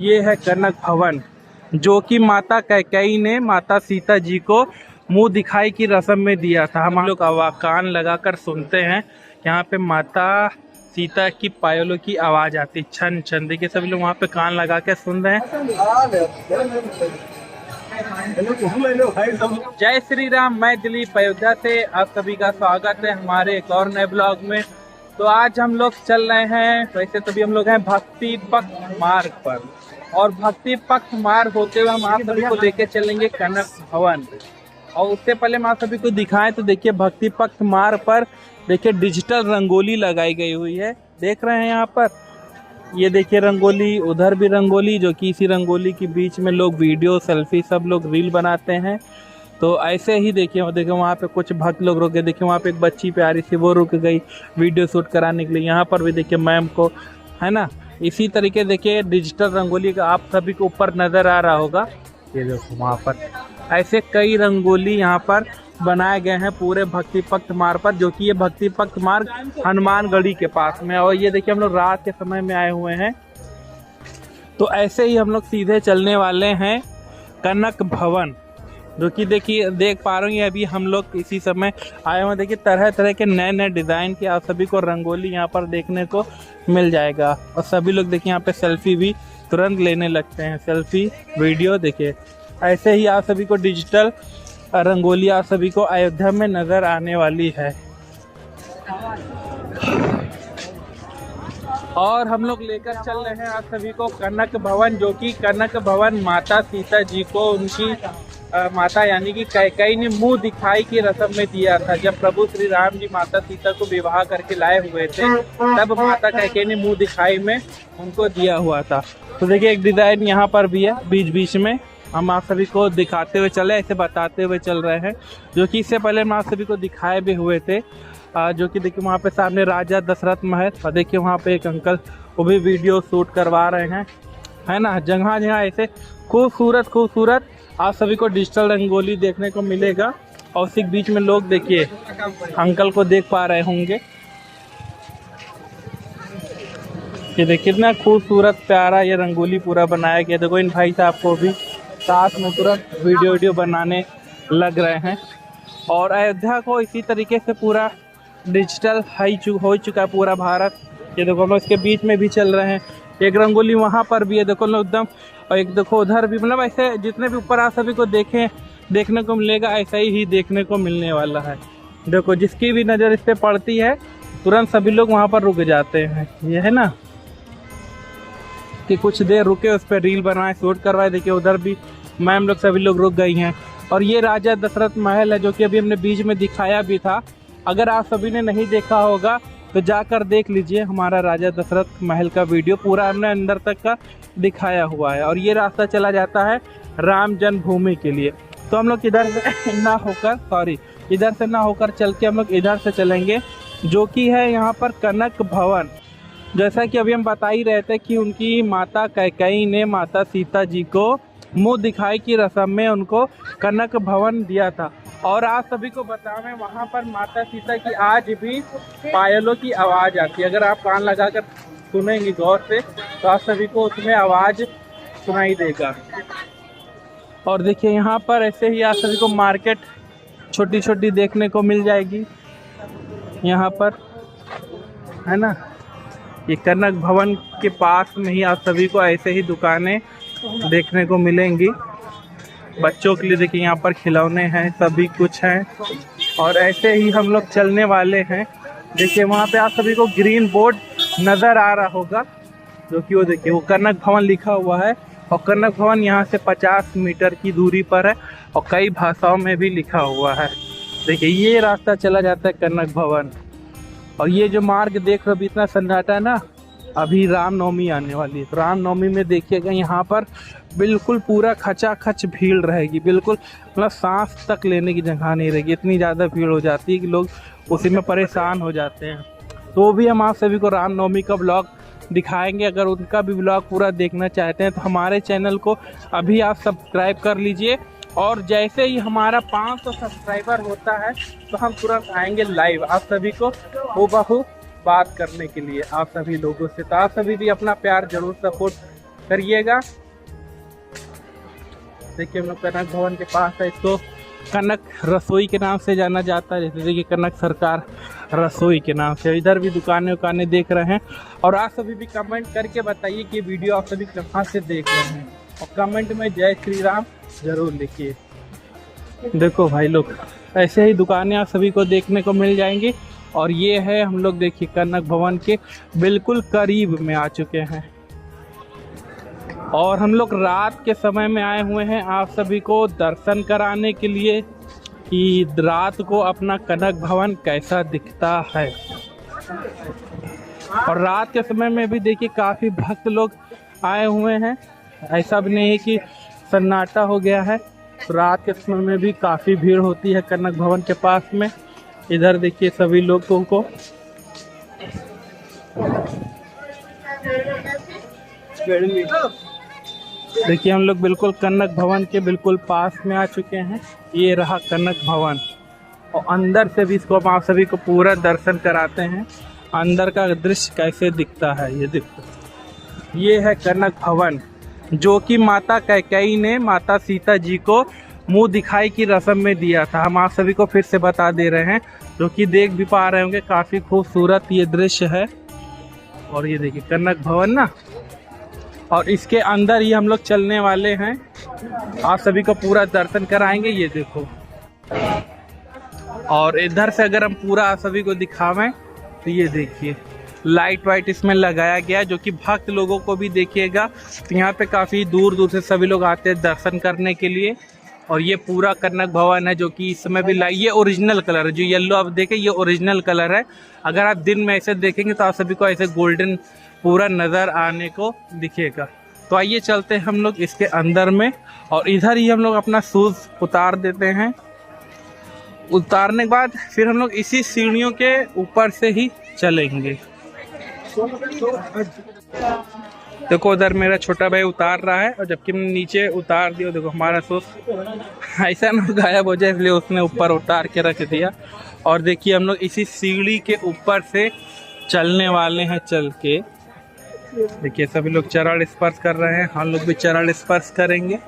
ये है कनक भवन, जो कि माता कैकेयी ने माता सीता जी को मुंह दिखाई की रस्म में दिया था। हम लोग कान लगाकर सुनते हैं, यहाँ पे माता सीता की पायलों की आवाज आती छन छन। देखिए सभी लोग वहाँ पे कान लगा के सुन रहे हैं। जय श्री राम, मैं दिलीप अयोध्या से आप सभी का स्वागत है हमारे एक और नए ब्लॉग में। तो आज हम लोग चल रहे हैं, वैसे तो भी हम लोग हैं भक्ति पथ मार्ग पर, और भक्ति पथ मार्ग होते हुए हम आप सभी को लेके चलेंगे कनक भवन। और उससे पहले हम आप सभी को दिखाएं तो देखिए भक्ति पथ मार्ग पर देखिए डिजिटल रंगोली लगाई गई हुई है, देख रहे हैं यहाँ पर। ये देखिए रंगोली, उधर भी रंगोली, जो कि इसी रंगोली के बीच में लोग वीडियो सेल्फी सब लोग रील बनाते हैं। तो ऐसे ही देखिए वहाँ पे कुछ भक्त लोग रुके, देखिए वहाँ पे एक बच्ची प्यारी सी वो रुक गई वीडियो शूट कराने के लिए। यहाँ पर भी देखिए मैम को, है ना। इसी तरीके देखिए डिजिटल रंगोली का आप सभी को ऊपर नज़र आ रहा होगा, ये देखो वहाँ पर ऐसे कई रंगोली यहाँ पर बनाए गए हैं पूरे भक्ति पथ मार्ग पर, जो कि ये भक्ति पथ मार्ग हनुमानगढ़ी के पास में। और ये देखिए हम लोग रात के समय में आए हुए हैं, तो ऐसे ही हम लोग सीधे चलने वाले हैं कनक भवन, जो कि देखिए देख पा रहे हैं अभी हम लोग इसी समय आए हुए। देखिए तरह तरह के नए नए डिज़ाइन के आप सभी को रंगोली यहाँ पर देखने को मिल जाएगा। और सभी लोग देखिए यहाँ पे सेल्फी भी तुरंत लेने लगते हैं, सेल्फी वीडियो। देखिए ऐसे ही आप सभी को डिजिटल रंगोली आप सभी को अयोध्या में नज़र आने वाली है। और हम लोग लेकर चल रहे हैं आप सभी को कनक भवन, जो कि कनक भवन माता सीता जी को उनकी माता यानी कि कैकेयी ने मुंह दिखाई की रस्म में दिया था। जब प्रभु श्री राम जी माता सीता को विवाह करके लाए हुए थे, तब माता कैकेयी ने मुंह दिखाई में उनको दिया हुआ था। तो देखिए एक डिज़ाइन यहाँ पर भी है, बीच बीच में हम आप सभी को दिखाते हुए चले, ऐसे बताते हुए चल रहे हैं, जो कि इससे पहले हम आप सभी को दिखाए भी हुए थे। जो कि देखिए वहाँ पे सामने राजा दशरथ महल, और देखिए वहाँ पे एक अंकल वो भी वीडियो शूट करवा रहे हैं, है ना। जगह जगह ऐसे खूबसूरत खूबसूरत आप सभी को डिजिटल रंगोली देखने को मिलेगा। और उसी बीच में लोग देखिए अंकल को देख पा रहे होंगे, ये देखिए कितना खूबसूरत प्यारा ये रंगोली पूरा बनाया गया। देखो इन भाई साहब को भी साथ में तुरंत वीडियो बनाने लग रहे हैं। और अयोध्या को इसी तरीके से पूरा डिजिटल हो चुका है पूरा भारत। ये देखो हम लोग इसके बीच में भी चल रहे हैं, एक रंगोली वहाँ पर भी है, देखो लोग एकदम। और एक देखो उधर भी, मतलब ऐसे जितने भी ऊपर आप सभी को देखने को मिलेगा, ऐसा ही देखने को मिलने वाला है। देखो जिसकी भी नज़र इस पर पड़ती है तुरंत सभी लोग वहाँ पर रुक जाते हैं। ये है ना कि कुछ देर रुके, उस पर रील बनाए, शूट करवाए। देखिए उधर भी मैम लोग सभी लोग रुक गई हैं। और ये राजा दशरथ महल है, जो कि अभी हमने बीच में दिखाया भी था। अगर आप सभी ने नहीं देखा होगा तो जाकर देख लीजिए, हमारा राजा दशरथ महल का वीडियो पूरा हमने अंदर तक का दिखाया हुआ है। और ये रास्ता चला जाता है राम जन्मभूमि के लिए। तो हम लोग इधर से ना होकर चल के हम लोग इधर से चलेंगे, जो कि है यहाँ पर कनक भवन। जैसा कि अभी हम बता ही रहे थे कि उनकी माता कैकेयी ने माता सीता जी को मुंह दिखाई की रस्म में उनको कनक भवन दिया था। और आप सभी को बताएं वहाँ पर माता सीता की आज भी पायलों की आवाज़ आती है। अगर आप कान लगाकर सुनेंगे गौर से तो आप सभी को उसमें आवाज़ सुनाई देगा। और देखिए यहाँ पर ऐसे ही आप सभी को मार्केट छोटी छोटी देखने को मिल जाएगी यहाँ पर, है ना। ये कनक भवन के पास में ही आप सभी को ऐसे ही दुकानें देखने को मिलेंगी। बच्चों के लिए देखिए यहाँ पर खिलौने हैं, सभी कुछ हैं। और ऐसे ही हम लोग चलने वाले हैं। देखिए वहाँ पे आप सभी को ग्रीन बोर्ड नज़र आ रहा होगा, जो कि वो देखिए वो कनक भवन लिखा हुआ है। और कनक भवन यहाँ से 50 मीटर की दूरी पर है, और कई भाषाओं में भी लिखा हुआ है। देखिए ये रास्ता चला जाता है कनक भवन। और ये जो मार्ग देख रहे हो इतना सन्नाटा है ना, अभी रामनवमी आने वाली है। तो रामनवमी में देखिएगा यहाँ पर बिल्कुल पूरा खचाखच भीड़ रहेगी, बिल्कुल मतलब सांस तक लेने की जगह नहीं रहेगी, इतनी ज़्यादा भीड़ हो जाती है कि लोग उसी में परेशान हो जाते हैं। तो भी हम आप सभी को रामनवमी का ब्लॉग दिखाएंगे। अगर उनका भी ब्लॉग पूरा देखना चाहते हैं तो हमारे चैनल को अभी आप सब्सक्राइब कर लीजिए। और जैसे ही हमारा 500 सब्सक्राइबर होता है तो हम तुरंत आएंगे लाइव आप सभी को हूबहू बात करने के लिए आप सभी लोगों से। तो आप सभी भी अपना प्यार जरूर सपोर्ट करिएगा। देखिए हम लोग कनक भवन के पास है, इसको कनक रसोई के नाम से जाना जाता है। जैसे देखिए कनक सरकार रसोई के नाम से। इधर भी दुकानें देख रहे हैं। और आप सभी भी कमेंट करके बताइए कि वीडियो आप सभी कहाँ से देख रहे हैं, और कमेंट में जय श्री राम जरूर लिखिए। देखो भाई लोग, ऐसे ही दुकानें आप सभी को देखने को मिल जाएंगी। और ये है हम लोग देखिए कनक भवन के बिल्कुल करीब में आ चुके हैं, और हम लोग रात के समय में आए हुए हैं आप सभी को दर्शन कराने के लिए कि रात को अपना कनक भवन कैसा दिखता है। और रात के समय में भी देखिए काफ़ी भक्त लोग आए हुए हैं, ऐसा भी नहीं है कि सन्नाटा हो गया है। रात के समय में भी काफ़ी भीड़ होती है कनक भवन के पास में। इधर देखिए सभी लोगों को देखिए हम लोग बिल्कुल कनक भवन के बिल्कुल पास में आ चुके हैं। ये रहा कनक भवन, और अंदर से भी इसको हम आप सभी को पूरा दर्शन कराते हैं। अंदर का दृश्य कैसे दिखता है ये देखो। ये है कनक भवन, जो कि माता कैकेयी ने माता सीता जी को मुंह दिखाई की रस्म में दिया था। हम आप सभी को फिर से बता दे रहे हैं, जो कि देख भी पा रहे होंगे। काफ़ी खूबसूरत ये दृश्य है। और ये देखिए कनक भवन ना, और इसके अंदर ही हम लोग चलने वाले हैं। आप सभी को पूरा दर्शन कराएंगे। ये देखो, और इधर से अगर हम पूरा आप सभी को दिखावें तो ये देखिए लाइट वाइट इसमें लगाया गया, जो कि भक्त लोगों को भी देखिएगा। यहाँ पे काफ़ी दूर दूर से सभी लोग आते हैं दर्शन करने के लिए। और ये पूरा कनक भवन है, जो कि इस समय भी ये ओरिजिनल कलर है। जो येलो आप देखें ये ओरिजिनल कलर है। अगर आप दिन में ऐसे देखेंगे तो आप सभी को ऐसे गोल्डन पूरा नज़र आने को दिखेगा। तो आइए चलते हैं हम लोग इसके अंदर में, और इधर ही हम लोग अपना शूज़ उतार देते हैं। उतारने के बाद फिर हम लोग इसी सीढ़ियों के ऊपर से ही चलेंगे। देखो उधर मेरा छोटा भाई उतार रहा है, और जबकि हमने नीचे उतार दिया। देखो हमारा शूज़ ऐसा ना गायब हो जाए, इसलिए उसने ऊपर उतार के रख दिया। और देखिए हम लोग इसी सीढ़ी के ऊपर से चलने वाले हैं। चल के देखिए सभी लोग चरण स्पर्श कर रहे हैं, हम लोग भी चरण स्पर्श करेंगे।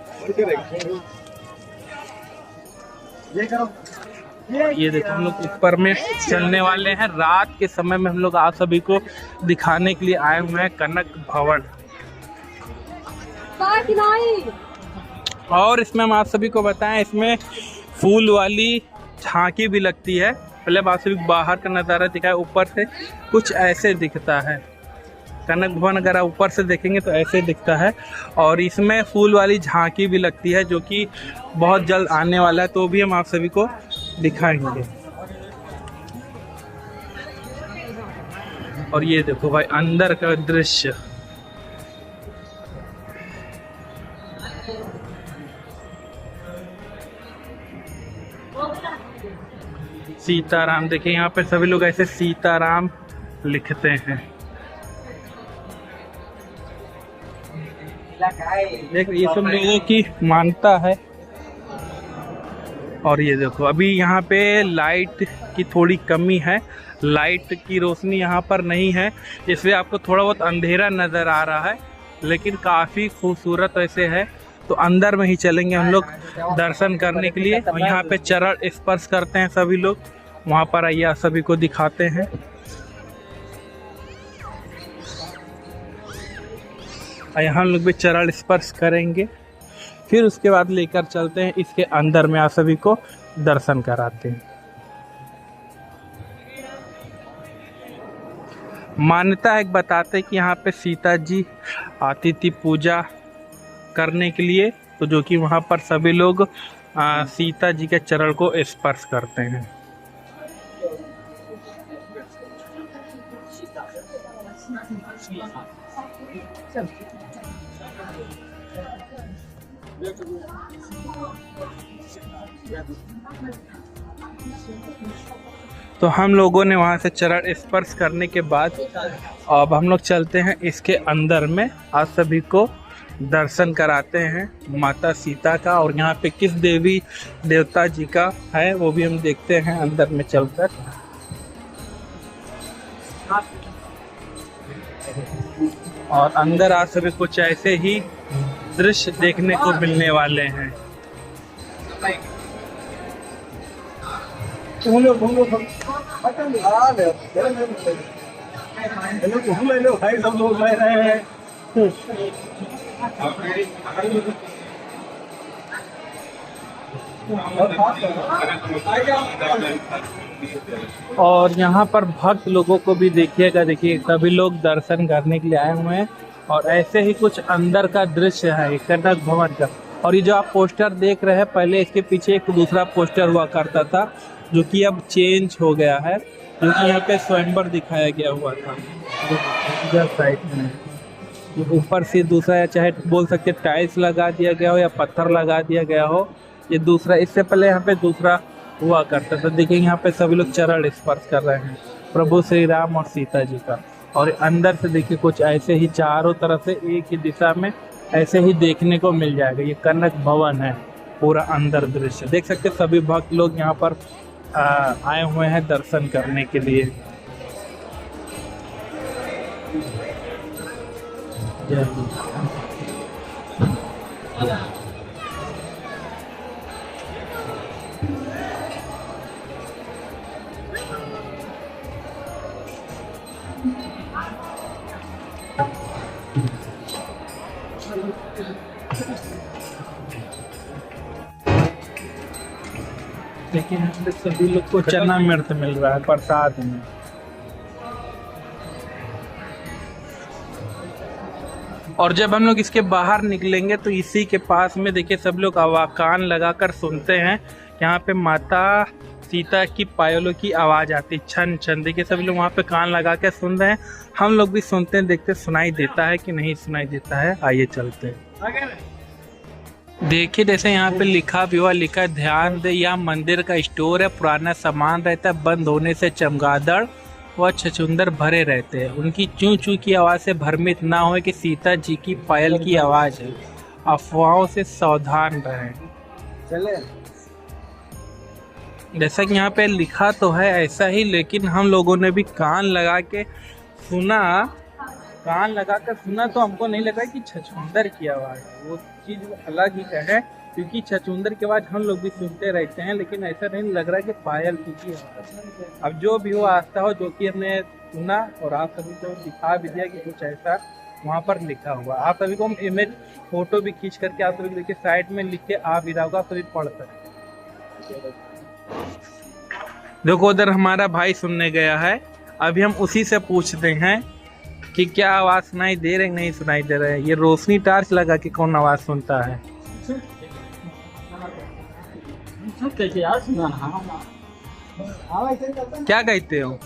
ये देखो हम लोग ऊपर में चलने वाले हैं। रात के समय में हम लोग आप सभी को दिखाने के लिए आए हुए हैं कनक भवन। और इसमें हम आप सभी को बताएं, इसमें फूल वाली झांकी भी लगती है। पहले आप सभी बाहर का नज़ारा दिखाया, ऊपर से कुछ ऐसे दिखता है। कनक भवन अगर आप ऊपर से देखेंगे तो ऐसे दिखता है। और इसमें फूल वाली झांकी भी लगती है, जो कि बहुत जल्द आने वाला है, तो भी हम आप सभी को दिखाएंगे। और ये देखो भाई अंदर का दृश्य। सीताराम, देखिए यहाँ पे सभी लोग ऐसे सीताराम लिखते हैं। देखो ये सब लोगों की मान्यता है। और ये देखो अभी यहाँ पे लाइट की थोड़ी कमी है, लाइट की रोशनी यहाँ पर नहीं है, इसलिए आपको थोड़ा बहुत अंधेरा नज़र आ रहा है, लेकिन काफ़ी खूबसूरत ऐसे है। तो अंदर में ही चलेंगे हम लोग दर्शन करने के लिए। और यहाँ पे चरण स्पर्श करते हैं सभी लोग, वहाँ पर आइए आप सभी को दिखाते हैं। यहाँ हम लोग भी चरण स्पर्श करेंगे, फिर उसके बाद लेकर चलते हैं इसके अंदर में, आप सभी को दर्शन कराते हैं। मान्यता है, बताते कि यहाँ पे सीता जी आती थी पूजा करने के लिए, तो जो कि वहाँ पर सभी लोग सीता जी के चरण को स्पर्श करते हैं। तो हम लोगों ने वहाँ से चरण स्पर्श करने के बाद अब हम लोग चलते हैं इसके अंदर में, आप सभी को दर्शन कराते हैं माता सीता का। और यहाँ पे किस देवी देवता जी का है वो भी हम देखते हैं अंदर में चलकर। और अंदर आज सभी कुछ ऐसे ही दृश्य देखने को मिलने वाले हैं। और यहाँ पर भक्त लोगों को भी देखिएगा, देखिए सभी लोग दर्शन करने के लिए आए हुए हैं और ऐसे ही कुछ अंदर का दृश्य है कनक भवन का। और ये जो आप पोस्टर देख रहे हैं, पहले इसके पीछे एक दूसरा पोस्टर हुआ करता था जो कि अब चेंज हो गया है, जो कि यहाँ पे स्वयंवर दिखाया गया हुआ था इधर साइड में। ऊपर से दूसरा, चाहे बोल सकते टाइल्स लगा दिया गया हो या पत्थर लगा दिया गया हो, ये दूसरा। इससे पहले यहाँ पे दूसरा हुआ करता था। देखिए यहाँ पे सभी लोग चरण स्पर्श कर रहे हैं प्रभु श्री राम और सीता जी का। और अंदर से देखिए कुछ ऐसे ही चारों तरफ से एक ही दिशा में ऐसे ही देखने को मिल जाएगा। ये कनक भवन है, पूरा अंदर दृश्य देख सकते। सभी भक्त लोग यहाँ पर आए हुए हैं दर्शन करने के लिए। देखिए यहाँ पे सभी लोग को चना अमृत मिल रहा है प्रसाद में। और जब हम लोग इसके बाहर निकलेंगे तो इसी के पास में देखिए सब लोग कान लगाकर सुनते हैं। यहाँ पे माता सीता की पायलों की आवाज़ आती है, छन छन। देखिए सभी लोग वहाँ पे कान लगा के सुन रहे हैं। हम लोग भी सुनते हैं, देखते सुनाई देता है कि नहीं सुनाई देता है। आइए चलते हैं। देखिए जैसे यहाँ पे लिखा भी हुआ, लिखा ध्यान दे, यह मंदिर का स्टोर है। पुराना सामान रहता है, बंद होने से चमगादड़ व छछूंदर भरे रहते हैं। उनकी चूं चूं की आवाज़ से भ्रमित ना हो कि सीता जी की पायल की आवाज़ है। अफवाहों से सावधान रहें। चले जैसा कि यहाँ पे लिखा तो है ऐसा ही, लेकिन हम लोगों ने भी कान लगा के सुना। कान लगा कर सुना तो हमको नहीं लगा कि छछूंदर की आवाज़ है। वो चीज़ अलग ही है, क्योंकि छछूंदर की आवाज़ हम लोग भी सुनते रहते हैं, लेकिन ऐसा नहीं लग रहा कि पायल की आवाज़। अब जो भी हो आस्था हो, जो कि हमने सुना और आप सभी को दिखा भी दिया कि कुछ ऐसा वहाँ पर लिखा हुआ। आप सभी को हम इमेज फोटो भी खींच करके आप सभी को देखिए साइड में लिख के आ भी रहा होगा, आप सभी पढ़ सकते। देखो उधर हमारा भाई सुनने गया है, अभी हम उसी से पूछते हैं कि क्या आवाज़ सुनाई दे रहे नहीं सुनाई दे रहे। ये रोशनी टार्च लगा के कौन आवाज़ सुनता है? क्या कहते हो?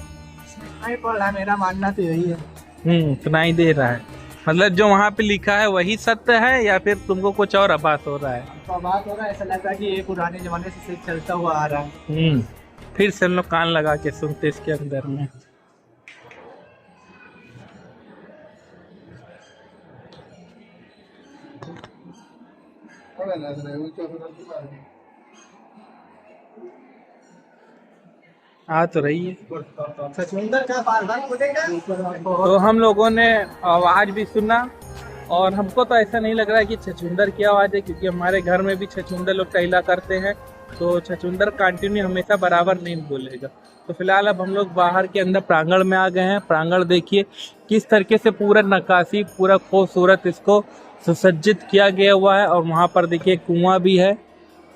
नहीं पढ़ रहा, मेरा मानना तो यही है। सुनाई दे रहा है, मतलब जो वहाँ पे लिखा है वही सत्य है या फिर तुमको कुछ और आभास हो रहा है? आभास हो रहा है, ऐसा लग रहा है कि ये पुराने जमाने से चलता हुआ आ रहा है। फिर से हम लोग कान लगा के सुनते इसके अंदर में। आ तो रही है। तो हम लोगों ने आवाज़ भी सुना और हमको तो ऐसा नहीं लग रहा है कि छछूंदर की आवाज़ है, क्योंकि हमारे घर में भी छछूंदर लोग टहला करते हैं, तो छछूंदर कंटिन्यू हमेशा बराबर नहीं बोलेगा। तो फिलहाल अब हम लोग बाहर के अंदर प्रांगण में आ गए हैं। प्रांगण देखिए किस तरीके से पूरा नक्काशी, पूरा खूबसूरत इसको सुसज्जित किया गया हुआ है। और वहाँ पर देखिए कुआं भी है,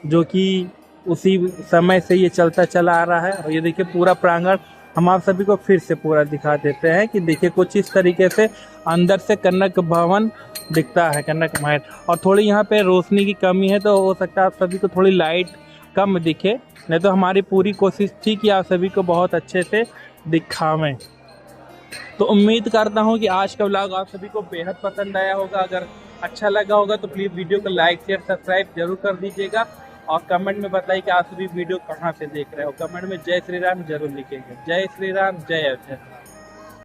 जो कि उसी समय से ये चलता चला आ रहा है। और ये देखिए पूरा प्रांगण हम आप सभी को फिर से पूरा दिखा देते हैं कि देखिए कुछ इस तरीके से अंदर से कनक भवन दिखता है, कनक महल। और थोड़ी यहाँ पे रोशनी की कमी है, तो हो सकता है आप सभी को थोड़ी लाइट कम दिखे, नहीं तो हमारी पूरी कोशिश थी कि आप सभी को बहुत अच्छे से दिखावें। तो उम्मीद करता हूँ कि आज का व्लॉग आप सभी को बेहद पसंद आया होगा। अगर अच्छा लगा होगा तो प्लीज़ वीडियो को लाइक शेयर सब्सक्राइब जरूर कर दीजिएगा और कमेंट में बताइए कि आप सभी वीडियो कहाँ से देख रहे हो। कमेंट में जय श्री राम जरूर लिखेंगे। जय श्री राम, जय अयोध्या।